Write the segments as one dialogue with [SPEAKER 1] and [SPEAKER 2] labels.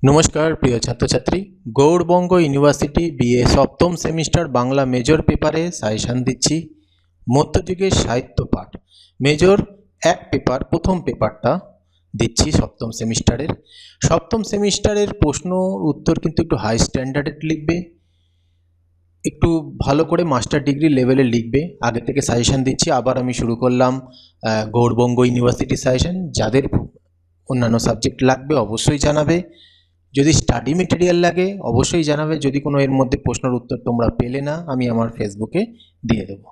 [SPEAKER 1] নমস্কার প্রিয় ছাত্রছাত্রী, গৌড়বঙ্গ ইউনিভার্সিটি বিএ সপ্তম সেমিস্টার বাংলা মেজর পেপারে সাজেশান দিচ্ছি। মধ্যযুগের সাহিত্য পাঠ মেজর এক পেপার, প্রথম পেপারটা দিচ্ছি সপ্তম সেমিস্টারের প্রশ্ন উত্তর কিন্তু একটু হাই স্ট্যান্ডার্ডের লিখবে, একটু ভালো করে মাস্টার ডিগ্রি লেভেলে লিখবে। আগে থেকে সাজেশান দিচ্ছি, আবার আমি শুরু করলাম গৌড়বঙ্গ ইউনিভার্সিটি সাজেশান। যাদের অন্যান্য সাবজেক্ট লাগবে অবশ্যই জানাবে, যদি স্টাডি মেটেরিয়াল লাগে অবশ্যই জানাবে। যদি কোনো এর মধ্যে প্রশ্নের উত্তর তোমরা পেলে না, আমি আমার ফেসবুকে দিয়ে দেব।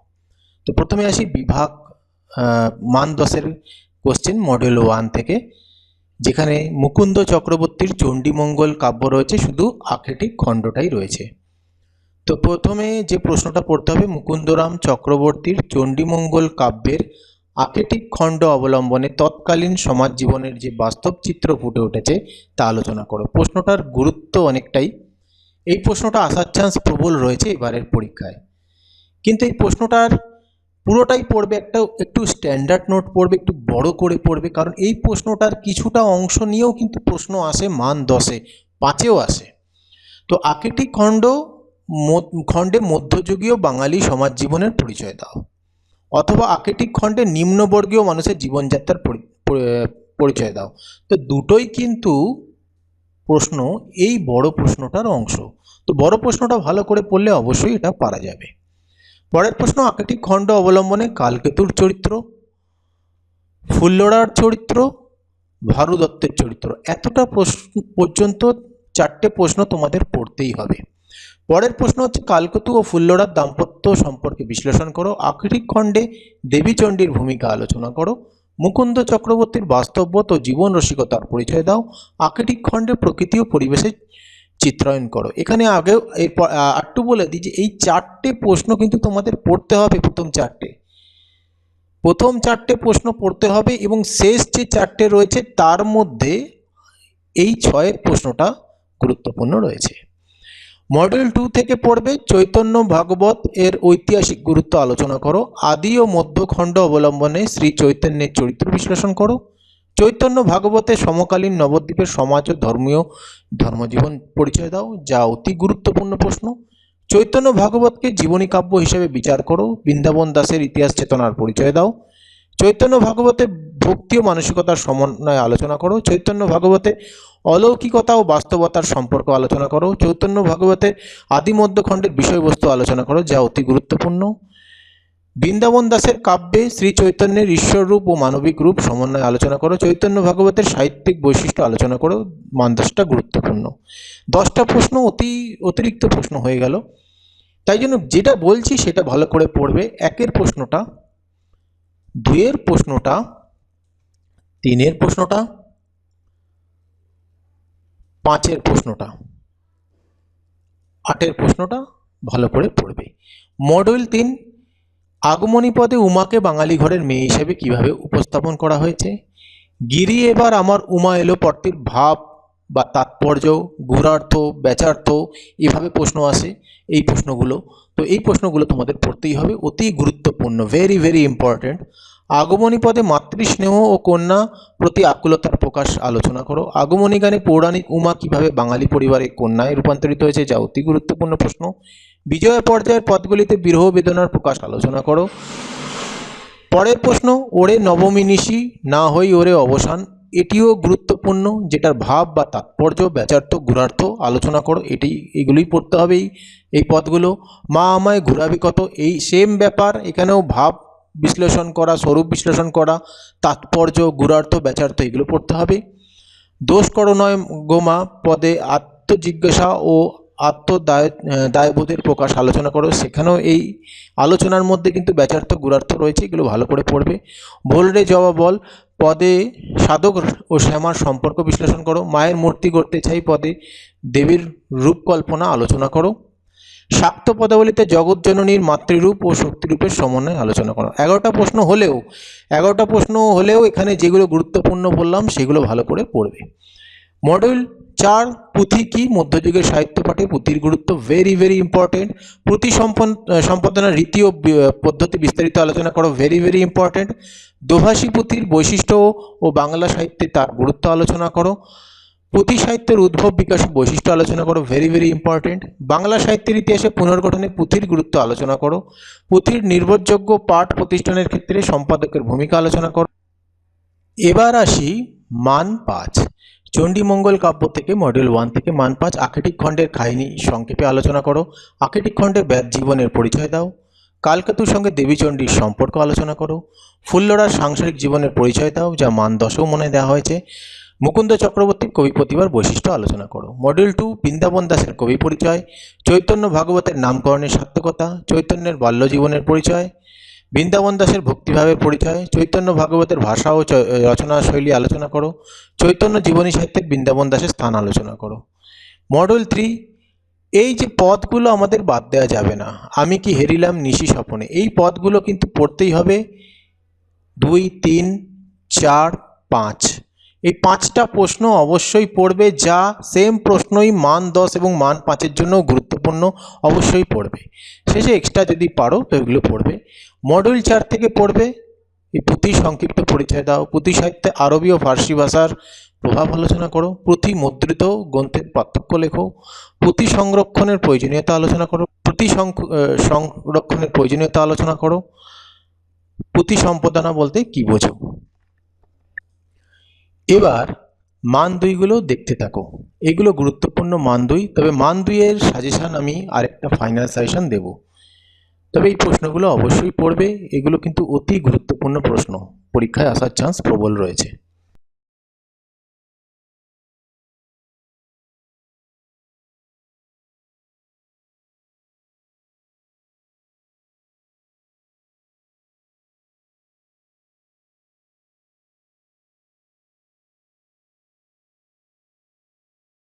[SPEAKER 1] তো প্রথমে আসি বিভাগ মান 10-এর কোশ্চেন মডেল 1 থেকে, যেখানে মুকুন্দ চক্রবর্তীর চণ্ডীমঙ্গল কাব্য রয়েছে, শুধু আক্ষেটিক খণ্ডটাই রয়েছে। তো প্রথমে যে প্রশ্নটা পড়তে হবে, মুকুন্দরাম চক্রবর্তীর চণ্ডীমঙ্গল কাব্যের আক্ষেটিক খণ্ড অবলম্বনে তৎকালীন সমাজ জীবনের যে বাস্তব চিত্র ফুটে উঠেছে তা আলোচনা করো। প্রশ্নটার গুরুত্ব অনেকটাই, এই প্রশ্নটা আসার চান্স প্রবল রয়েছে এবারের পরীক্ষায়। কিন্তু এই প্রশ্নটার পুরোটাই পড়বে, একটু স্ট্যান্ডার্ড নোট পড়বে, একটু বড় করে পড়বে, কারণ এই প্রশ্নটার কিছুটা অংশ নিয়েও কিন্তু প্রশ্ন আসে মান 10-এ, 5-এও আসে। তো আক্ষেটিক খণ্ডে মধ্যযুগীয় বাঙালি সমাজ জীবনের পরিচয় দাও, অথবা আক্ষেটিক খণ্ডে নিম্নবর্গীয় মানুষের জীবনযাত্রার পরিচয় দাও। তো দুটোই কিন্তু প্রশ্ন এই বড় প্রশ্নটার অংশ। তো বড় প্রশ্নটা ভালো করে পড়লে অবশ্যই এটা পারা যাবে। পরের প্রশ্ন, আক্ষেটিক খণ্ড অবলম্বনে কালকেতুর চরিত্র, ফুল্লরার চরিত্র, ভারু দত্তের চরিত্র, এতটা প্রশ্ন পর্যন্ত 4টে প্রশ্ন তোমাদের পড়তেই হবে। পরের প্রশ্ন হচ্ছে, কালকেতু ও ফুল্লরার দাম্পত্য সম্পর্কে বিশ্লেষণ করো। আক্ষেটিক খণ্ডে দেবীচণ্ডীর ভূমিকা আলোচনা করো। মুকুন্দ চক্রবর্তীর বাস্তববোধ ও জীবন রসিকতার পরিচয় দাও। আক্ষেটিক খণ্ডে প্রকৃতি ও পরিবেশের চিত্রায়ন করো। এখানে আগেও একটু বলে দিই যে এই 4টে প্রশ্ন কিন্তু তোমাদের পড়তে হবে। প্রথম 4টে প্রশ্ন পড়তে হবে, এবং শেষ যে 4টে রয়েছে তার মধ্যে এই 6-এর প্রশ্নটা গুরুত্বপূর্ণ রয়েছে। মডেল 2 থেকে পড়বে, চৈতন্য ভাগবত এর ঐতিহাসিক গুরুত্ব আলোচনা করো। আদি ও মধ্যখণ্ড অবলম্বনে শ্রী চৈতন্যের চরিত্র বিশ্লেষণ করো। চৈতন্য ভাগবতের সমকালীন নবদ্বীপের সমাজ ও ধর্মজীবন পরিচয় দাও, যা অতি গুরুত্বপূর্ণ প্রশ্ন। চৈতন্য ভাগবতকে জীবনী কাব্য হিসেবে বিচার করো। বৃন্দাবন দাসের ইতিহাস চেতনার পরিচয় দাও। চৈতন্য ভাগবতে ভক্তি ও মানসিকতার সমন্বয় আলোচনা করো। চৈতন্য ভাগবতে অলৌকিকতা ও বাস্তবতার সম্পর্ক আলোচনা করো। চৈতন্য ভাগবতে আদি মধ্যখণ্ডের বিষয়বস্তু আলোচনা করো, যা অতি গুরুত্বপূর্ণ। বৃন্দাবন দাসের কাব্যে শ্রী চৈতন্যের ঈশ্বর রূপ ও মানবিক রূপ সমন্বয় আলোচনা করো। চৈতন্য ভাগবতের সাহিত্যিক বৈশিষ্ট্য আলোচনা করো, মান 10টা গুরুত্বপূর্ণ। 10টা প্রশ্ন অতিরিক্ত প্রশ্ন হয়ে গেল, তাই জন্য যেটা বলছি সেটা ভালো করে পড়বে। 1-এর প্রশ্নটা, 2-এর প্রশ্নটা, 3-এর প্রশ্নটা, 5-এর প্রশ্নটা, 8-এর প্রশ্নটা ভালো করে পড়বে। মডেল 3, আগমনী পদে উমাকে বাঙালি ঘরের মেয়ে হিসেবে কিভাবে উপস্থাপন করা হয়েছে। গিরি এবার আমার উমা এলো পদটির ভাব বা তাৎপর্য, গূঢ়ার্থ, ব্যাচার্থ, এভাবে প্রশ্ন আসে এই প্রশ্নগুলো। তো এই প্রশ্নগুলো তোমাদের পড়তেই হবে, অতি গুরুত্বপূর্ণ, ভেরি ভেরি ইম্পর্টেন্ট। আগমনী পদে মাতৃস্নেহ ও কন্যা প্রতি আকুলতার প্রকাশ আলোচনা করো। আগমনী গানে পৌরাণিক উমা কিভাবে বাঙালি পরিবারের কন্যায় রূপান্তরিত হয়েছে, যা অতি গুরুত্বপূর্ণ প্রশ্ন। বিজয় পর্যায়ের পদগুলিতে বিরহ বেদনার প্রকাশ আলোচনা করো। পরের প্রশ্ন, ওরে নবমী নিশি না হই ওরে অবসান, এটিও গুরুত্বপূর্ণ, যেটার ভাব বা তাৎপর্য, ব্যাচার্থ, গূঢ়ার্থ আলোচনা করো। এগুলোই পড়তে হবে, এই পদগুলো। মা আমায় ঘুরাবি কত, এই সেম ব্যাপার, এখানেও ভাব বিশ্লেষণ করা, স্বরূপ বিশ্লেষণ করা, তাৎপর্য, গূঢ়ার্থ, ব্যাচার্থ, এগুলো পড়তে হবে। দোষ করো নয় গোমা পদে আত্মজিজ্ঞাসা ও দায়বোধের প্রকাশ আলোচনা করো, সেখানেও এই আলোচনার মধ্যে কিন্তু ব্যাচার্থ, গূঢ়ার্থ রয়েছে, এগুলো ভালো করে পড়বে। বল রে জবা বল পদে সাধক ও শ্যামার সম্পর্ক বিশ্লেষণ করো। মায়ের মূর্তি গড়তে চাই পদে দেবীর রূপকল্পনা আলোচনা করো। শাক্ত পদাবলিতে জগৎজননীর মাতৃরূপ ও শক্তিরূপের সমন্বয় আলোচনা করো। 11টা প্রশ্ন হলেও এখানে যেগুলো গুরুত্বপূর্ণ বললাম সেগুলো ভালো করে পড়বে। মডেল 4, পুঁথি কি, মধ্যযুগের সাহিত্য পাঠে পুঁথির গুরুত্ব, ভেরি ভেরি ইম্পর্টেন্ট। পুঁথি সম্পাদনার রীতি ও পদ্ধতি বিস্তারিত আলোচনা করো, ভেরি ভেরি ইম্পর্টেন্ট। দোভাষী পুঁথির বৈশিষ্ট্য ও বাংলা সাহিত্যে তার গুরুত্ব আলোচনা করো। পুঁথি সাহিত্যের উদ্ভব বিকাশ ও বৈশিষ্ট্য আলোচনা করো, ভেরি ভেরি ইম্পর্টেন্ট। বাংলা সাহিত্যের ইতিহাসে পুনর্গঠনে পুঁথির গুরুত্ব আলোচনা করো। পুঁথির নির্ভরযোগ্য পাঠ প্রতিষ্ঠানের ক্ষেত্রে সম্পাদকের ভূমিকা আলোচনা করো। এবার আসি মান 5। চণ্ডীমঙ্গল কাব্য থেকে মডিউল 1 থেকে মান 5 আখেটিক খণ্ডের কাহিনী সংক্ষেপে আলোচনা করো। আখেটিক খণ্ডে ব্যাস জীবনের পরিচয় দাও। কালকেতুর সঙ্গে দেবীচণ্ডীর সম্পর্ক আলোচনা করো। ফুল্লরার সাংসারিক জীবনের পরিচয় দাও, যা মান 10এও মনে দেওয়া হয়েছে। মুকুন্দ চক্রবর্তীর কবি প্রতিভার বৈশিষ্ট্য আলোচনা করো। মডিউল 2 বৃন্দাবন দাসের কবি পরিচয়, চৈতন্য ভাগবতের নামকরণের সার্থকতা, চৈতন্যের বাল্যজীবনের পরিচয়, বৃন্দাবন দাসের ভক্তিভাবের পরিচয়, চৈতন্য ভাগবতের ভাষা ও রচনা শৈলী আলোচনা করো। চৈতন্য জীবনী সাহিত্যে বৃন্দাবন দাসের স্থান আলোচনা করো। মডিউল 3 এই যে পদগুলো আমাদের বাদ দেওয়া যাবে না, আমি কি হেরিলাম নিশি স্বপনে, এই পদগুলো কিন্তু পড়তেই হবে। 2, 3, 4, 5 এই 5টা প্রশ্ন অবশ্যই পড়বে, যা সেম প্রশ্নই মান 10 এবং মান 5-এর জন্য গুরুত্বপূর্ণ, অবশ্যই পড়বে। শেষে এক্সট্রা যদি পারো তো এগুলো পড়বে। মডিউল 4 থেকে পড়বে এই পুঁথির সংক্ষিপ্ত পরিচয় দাও। পুঁথি সাহিত্যে আরবি ও ফার্সি ভাষার প্রভাব আলোচনা করো। পুঁথি মুদ্রিত গ্রন্থের পার্থক্য লেখো। পুঁথি সংরক্ষণের প্রয়োজনীয়তা আলোচনা করো। পুঁথি সংরক্ষণের প্রয়োজনীয়তা আলোচনা করো। পুঁথি সম্পাদনা বলতে কি বোঝো। এবার মান 2 গুলো দেখতে থাকো, এগুলো গুরুত্বপূর্ণ মান 2। তবে মান 2 এর সাজেশন আমি আরেকটা ফাইনাল সাজেশন দেব। তবে এই প্রশ্নগুলো অবশ্যই পড়বে, এগুলো কিন্তু অতি গুরুত্বপূর্ণ প্রশ্ন, পরীক্ষায় আসার চান্স প্রবল রয়েছে।